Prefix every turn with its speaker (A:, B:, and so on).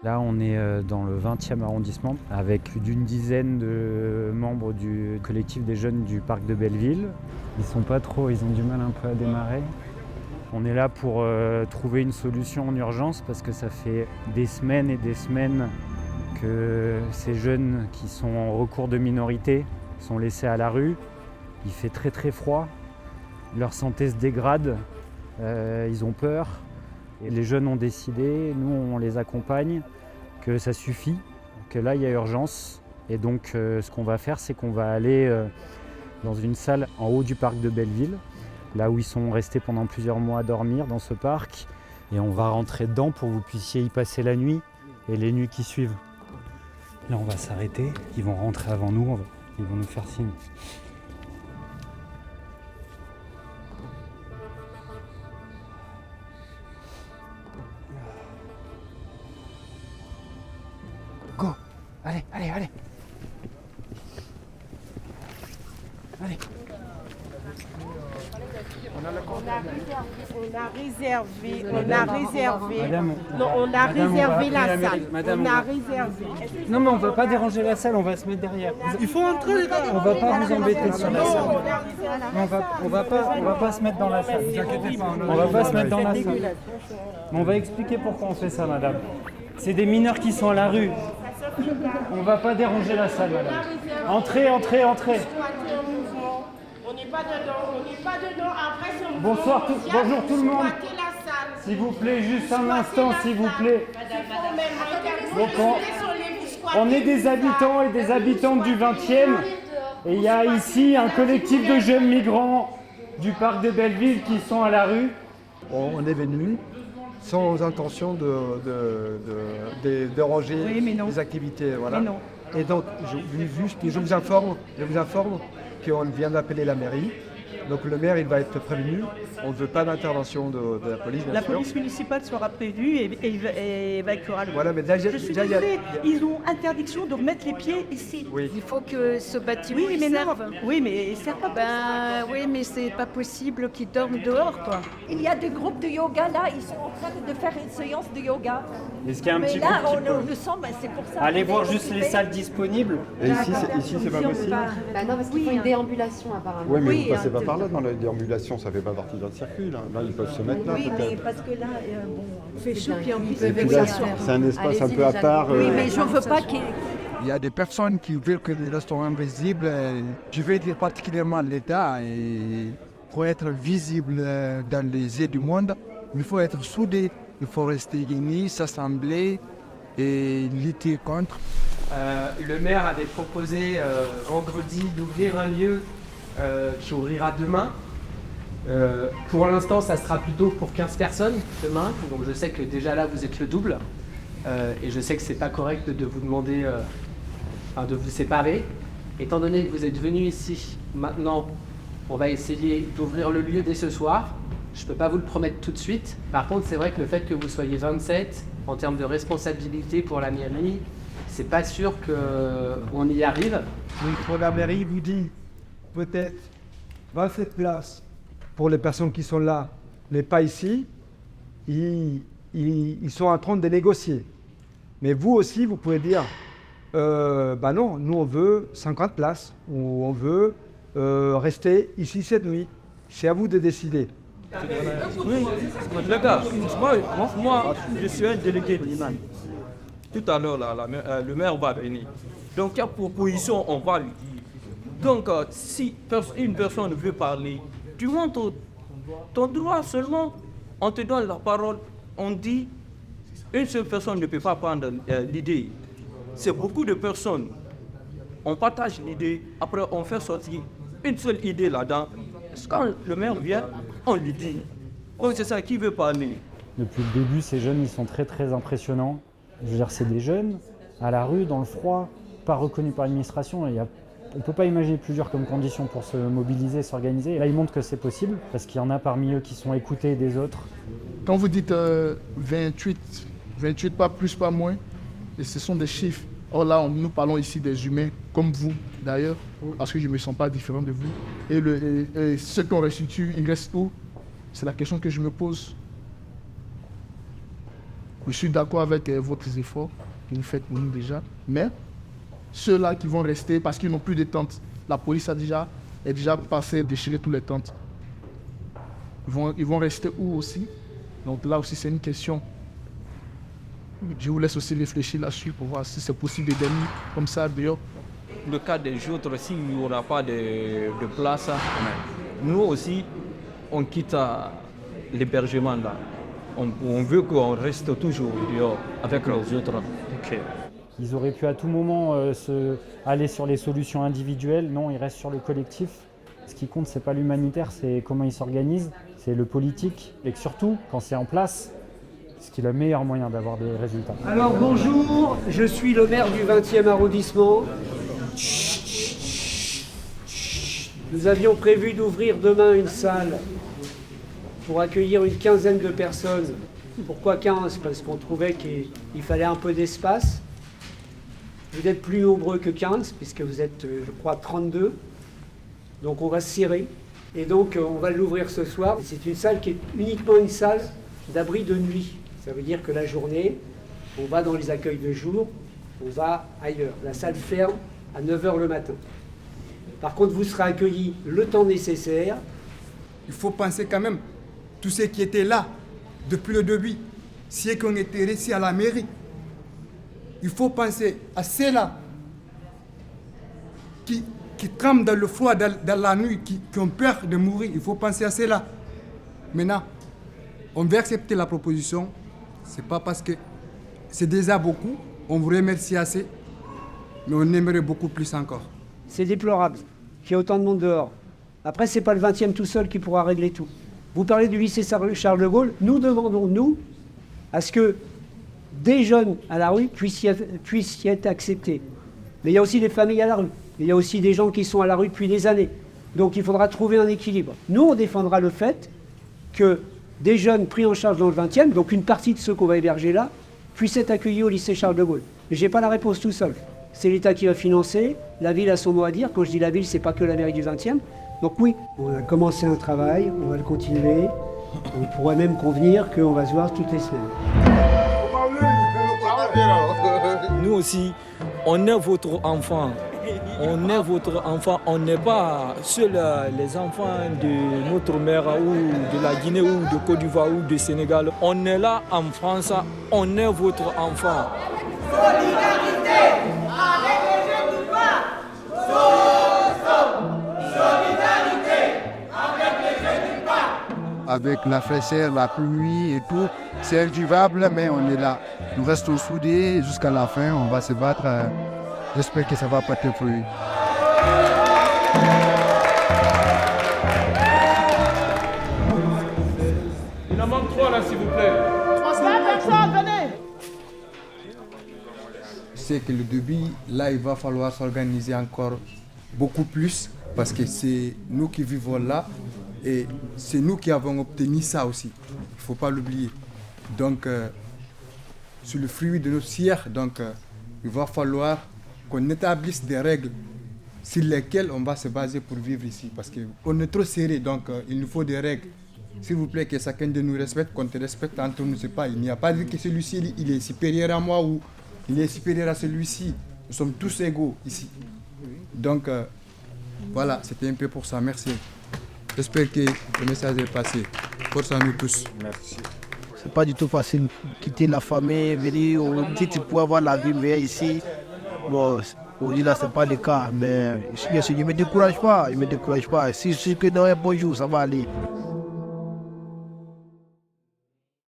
A: Là, on est dans le 20e arrondissement avec plus d'une dizaine de membres du collectif des jeunes du parc de Belleville. Ils ont du mal un peu à démarrer. On est là pour trouver une solution en urgence parce que ça fait des semaines et des semaines que ces jeunes qui sont en recours de minorité sont laissés à la rue. Il fait très très froid, leur santé se dégrade, ils ont peur. Et les jeunes ont décidé, nous on les accompagne, que ça suffit, que là il y a urgence. Et donc ce qu'on va faire, c'est qu'on va aller dans une salle en haut du parc de Belleville, là où ils sont restés pendant plusieurs mois à dormir dans ce parc. Et on va rentrer dedans pour que vous puissiez y passer la nuit et les nuits qui suivent. Là on va s'arrêter, ils vont rentrer avant nous, ils vont nous faire signe. Go! Allez, allez, allez! Allez!
B: On a réservé
A: Madame,
B: non, on a
A: Madame,
B: réservé
A: on va
B: la
A: appeler la
B: salle.
A: mairie. Madame,
B: On
A: on
B: a
A: va-
B: réservé.
A: Non mais on va pas déranger la salle, on va se mettre derrière.
C: Il faut entrer, les gars.
A: On va pas vous embêter sur la salle.
B: Non,
A: On va pas se mettre dans la salle. Ne vous inquiétez pas. On va pas se mettre dans la salle. Mais on va expliquer pourquoi on fait ça, madame. C'est des mineurs qui sont à la rue. On va pas déranger la salle, madame. Entrez, entrez, entrez.
B: On n'est pas dedans. Après, si on
A: Bonsoir, bonjour tout le monde.
B: squatter la salle.
A: S'il vous plaît, juste un instant, s'il vous plaît. Donc on est des habitants et des habitantes du 20e. Et il y a ici un collectif de jeunes migrants du parc de Belleville qui sont à la rue.
C: On est venu sans intention de déranger les activités. Voilà. Et donc, je vous informe qu'on vient d'appeler la mairie. Donc le maire, il va être prévenu. On ne veut pas d'intervention de la police, bien
D: La
C: sûr.
D: police municipale sera prévue et évacuera le.
C: Voilà, mais déjà,
D: Je suis
C: déjà, il y a-
D: désolée, ils ont interdiction de mettre les pieds ici.
C: Oui.
E: Il faut que ce bâtiment
D: Oui, mais non.
E: serve.
D: Oui, mais il sert pas.
E: Ben oui, mais c'est pas possible qu'ils dorment dehors, quoi.
F: Il y a des groupes de yoga là, ils sont en train de faire une séance de yoga.
A: Est-ce qu'il y a un
F: Mais
A: petit
F: là,
A: groupe qui peut-
F: nous sommes, c'est pour ça.
A: Allez
F: qu'on
A: voir
F: est
A: juste les
F: occupés.
A: salles disponibles.
G: Et ici c'est pas possible.
H: Bah non, parce qu'il faut une déambulation apparemment.
G: Ouais, mais
F: Oui,
G: vous passez pas
F: hein,
G: par là dans la déambulation, ça fait pas partie d'un circuit là. Là, ils peuvent se mettre là
F: Oui, mais
G: peut-être.
F: parce que là, bon,
E: Il fait chaud, puis en plus,
G: Et puis là, c'est un espace un peu à part.
F: oui, mais je ne veux pas qu'il.
I: Il y a des personnes qui veulent que les restaurants visibles, je vais dire particulièrement l'État, et pour être visible dans les yeux du monde, il faut être soudé, il faut rester unis, s'assembler et lutter contre.
J: Le maire avait proposé vendredi d'ouvrir un lieu qui ouvrira demain. Pour l'instant, ça sera plutôt pour 15 personnes demain. Donc je sais que déjà là, vous êtes le double. Et je sais que c'est pas correct de vous demander, de vous séparer. Étant donné que vous êtes venus ici, maintenant, on va essayer d'ouvrir le lieu dès ce soir. Je ne peux pas vous le promettre tout de suite. Par contre, c'est vrai que le fait que vous soyez 27, en termes de responsabilité pour la mairie, c'est pas sûr qu'on y arrive.
C: Oui, pour la mairie, vous dit peut-être 27 places pour les personnes qui sont là, mais pas ici. Ils sont en train de négocier. Mais vous aussi, vous pouvez dire, bah non, nous on veut 50 places, ou on veut rester ici cette nuit. C'est à vous de décider.
K: Oui, les gars, moi, je suis un délégué de l'imam. Tout à l'heure, le maire va venir. Donc, il y a proposition, on va lui dire. Donc, si une personne veut parler, tu montres ton droit seulement, on te donne la parole, on dit, une seule personne ne peut pas prendre l'idée. C'est beaucoup de personnes. On partage l'idée, après on fait sortir une seule idée là-dedans. Quand le maire vient, on lui dit. Donc c'est ça, qui veut parler?
A: Depuis le début, ces jeunes, ils sont très très impressionnants. Je veux dire, c'est des jeunes à la rue, dans le froid, pas reconnus par l'administration. On ne peut pas imaginer plus dur comme condition pour se mobiliser, s'organiser. Et là, ils montrent que c'est possible, parce qu'il y en a parmi eux qui sont écoutés des autres.
I: Quand vous dites 28 pas plus, pas moins, et ce sont des chiffres. Or là, nous parlons ici des humains, comme vous d'ailleurs, parce que je ne me sens pas différent de vous. Et ceux qu'on restitue, ils restent où? C'est la question que je me pose.
L: Je suis d'accord avec votre effort que vous faites pour nous déjà. Mais ceux-là qui vont rester parce qu'ils n'ont plus de tentes, la police est déjà passée déchirer toutes les tentes. Ils vont rester où aussi? Donc là aussi, c'est une question. Je vous laisse aussi réfléchir là-dessus pour voir si c'est possible de dormir comme ça dehors.
K: Le cas des autres, s'il n'y aura pas de place, nous aussi, on quitte l'hébergement là. On veut qu'on reste toujours dehors avec les autres.
A: Okay. Ils auraient pu à tout moment aller sur les solutions individuelles. Non, ils restent sur le collectif. Ce qui compte, c'est pas l'humanitaire, c'est comment ils s'organisent, c'est le politique. Et que surtout, quand c'est en place, ce qui est le meilleur moyen d'avoir des résultats.
M: Alors bonjour, je suis le maire du 20e arrondissement. Nous avions prévu d'ouvrir demain une salle pour accueillir une quinzaine de personnes. Pourquoi 15? Parce qu'on trouvait qu'il fallait un peu d'espace. Vous êtes plus nombreux que 15, puisque vous êtes, je crois, 32. Donc on va se serrer. Et donc on va l'ouvrir ce soir. C'est une salle qui est uniquement une salle d'abri de nuit. Ça veut dire que la journée, on va dans les accueils de jour, on va ailleurs. La salle ferme à 9h le matin. Par contre, vous serez accueillis le temps nécessaire.
N: Il faut penser quand même, tous ceux qui étaient là depuis le début, ceux qui ont été restés à la mairie. Il faut penser à ceux-là qui tremblent dans le froid, dans la nuit, qui ont peur de mourir. Il faut penser à ceux-là. Maintenant, on va accepter la proposition. Ce n'est pas parce que c'est déjà beaucoup. On vous remercie assez, mais on aimerait beaucoup plus encore.
M: C'est déplorable qu'il y ait autant de monde dehors. Après, ce n'est pas le 20e tout seul qui pourra régler tout. Vous parlez du lycée Charles de Gaulle. Nous demandons, nous, à ce que des jeunes à la rue puissent y être acceptés. Mais il y a aussi des familles à la rue. Il y a aussi des gens qui sont à la rue depuis des années. Donc il faudra trouver un équilibre. Nous, on défendra le fait que des jeunes pris en charge dans le 20e, donc une partie de ceux qu'on va héberger là, puissent être accueillis au lycée Charles de Gaulle. Mais je n'ai pas la réponse tout seul. C'est l'État qui va financer, la ville a son mot à dire. Quand je dis la ville, ce n'est pas que la mairie du 20e. Donc oui, on a commencé un travail, on va le continuer. On pourrait même convenir qu'on va se voir toutes les semaines.
K: Nous aussi, on est votre enfant. On est votre enfant. On n'est pas seuls les enfants de notre mère ou de la Guinée ou de Côte d'Ivoire ou du Sénégal. On est là en France, on est votre enfant.
B: Solidarité avec les jeunes du parc. Solidarité avec les jeunes du parc.
I: Avec la fraîcheur, la pluie et tout, c'est invivable, mais on est là. Nous restons soudés jusqu'à la fin, on va se battre. J'espère que ça va porter fruit.
K: Il en manque 3 là, s'il vous plaît.
B: 300 personnes, venez.
N: C'est que le début, là, il va falloir s'organiser encore beaucoup plus parce que c'est nous qui vivons là et c'est nous qui avons obtenu ça aussi. Il ne faut pas l'oublier. Donc, sur le fruit de nos sièges, il va falloir qu'on établisse des règles sur lesquelles on va se baser pour vivre ici. Parce qu'on est trop serré, donc il nous faut des règles. S'il vous plaît, que chacun de nous respecte, qu'on te respecte entre nous. C'est pas, il n'y a pas de que celui-ci il est supérieur à moi ou il est supérieur à celui-ci. Nous sommes tous égaux ici. Donc voilà, c'était un peu pour ça. Merci. J'espère que le message est passé. Force à nous tous. Merci.
L: C'est pas du tout facile de quitter la famille, venir au titre pour avoir la vie meilleure ici. Bon, aujourd'hui là, c'est pas le cas, mais je ne me décourage pas, Si je suis que dans un bon jour, ça va aller.